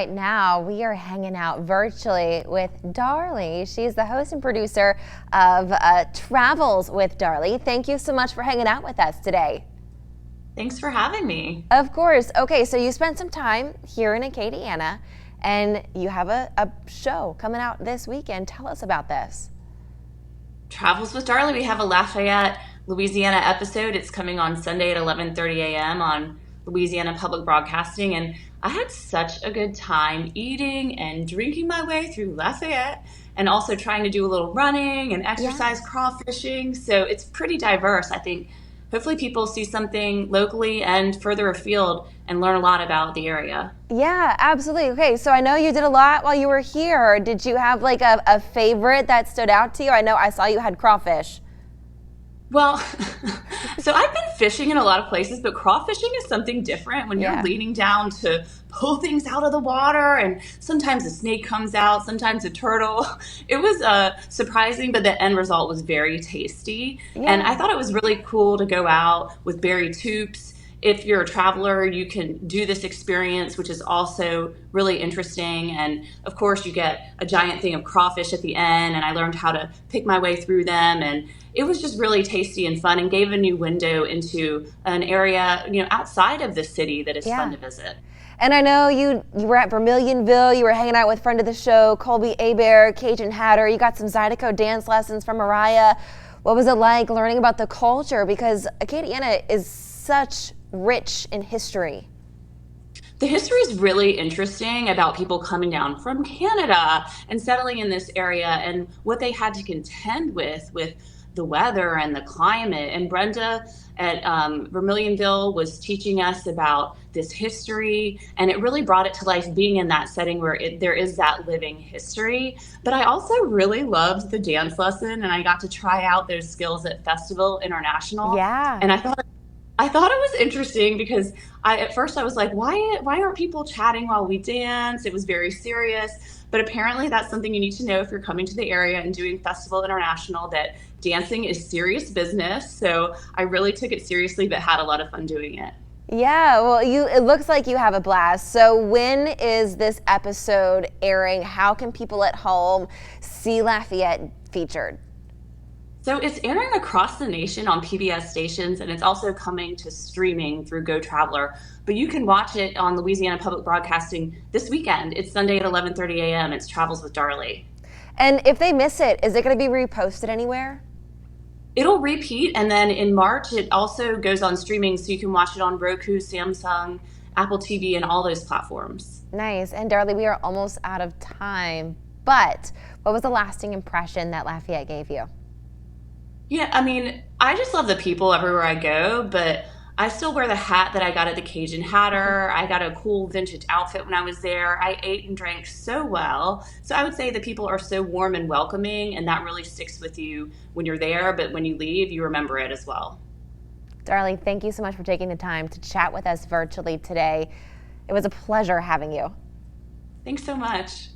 Right now, we are hanging out virtually with Darley. She's the host and producer of Travels with Darley. Thank you so much for hanging out with us today. Thanks for having me. Of course. Okay, so you spent some time here in Acadiana, and you have a show coming out this weekend. Tell us about this. Travels with Darley. We have a Lafayette, Louisiana episode. It's coming on Sunday at 11:30 a.m. on Louisiana Public Broadcasting. And I had such a good time eating and drinking my way through Lafayette and also trying to do a little running and exercise crawfishing. So it's pretty diverse. I think hopefully people see something locally and further afield and learn a lot about the area. Yeah, absolutely. Okay, so I know you did a lot while you were here. Did you have like a favorite that stood out to you? I know I saw you had crawfish. Well, so I've been fishing in a lot of places, but crawfishing is something different when you're leaning down to pull things out of the water, and sometimes a snake comes out, sometimes a turtle. It was surprising, but the end result was very tasty. And I thought it was really cool to go out with berry tubes. If you're a traveler, you can do this experience, which is also really interesting. And of course, you get a giant thing of crawfish at the end, and I learned how to pick my way through them. And it was just really tasty and fun and gave a new window into an area, outside of the city that is fun to visit. And I know you were at Vermilionville, you were hanging out with friend of the show, Colby Abear, Cajun Hatter. You got some Zydeco dance lessons from Mariah. What was it like learning about the culture? Because Acadiana is such rich in history. The history is really interesting about people coming down from Canada and settling in this area and what they had to contend with the weather and the climate. And Brenda at Vermilionville was teaching us about this history, and it really brought it to life being in that setting where there is that living history. But I also really loved the dance lesson, and I got to try out those skills at Festival International. And I thought it was interesting because at first I was like, why aren't people chatting while we dance? It was very serious. But apparently that's something you need to know if you're coming to the area and doing Festival International, that dancing is serious business. So I really took it seriously, but had a lot of fun doing it. Yeah, well, it looks like you have a blast. So when is this episode airing? How can people at home see Lafayette featured? So it's airing across the nation on PBS stations, and it's also coming to streaming through Go Traveler. But you can watch it on Louisiana Public Broadcasting this weekend. It's Sunday at 11:30 a.m. It's Travels with Darley. And if they miss it, is it going to be reposted anywhere? It'll repeat, and then in March it also goes on streaming, so you can watch it on Roku, Samsung, Apple TV, and all those platforms. Nice. And Darley, we are almost out of time. But what was the lasting impression that Lafayette gave you? Yeah, I mean, I just love the people everywhere I go, but I still wear the hat that I got at the Cajun Hatter. I got a cool vintage outfit when I was there. I ate and drank so well. So I would say the people are so warm and welcoming, and that really sticks with you when you're there, but when you leave, you remember it as well. Darley, thank you so much for taking the time to chat with us virtually today. It was a pleasure having you. Thanks so much.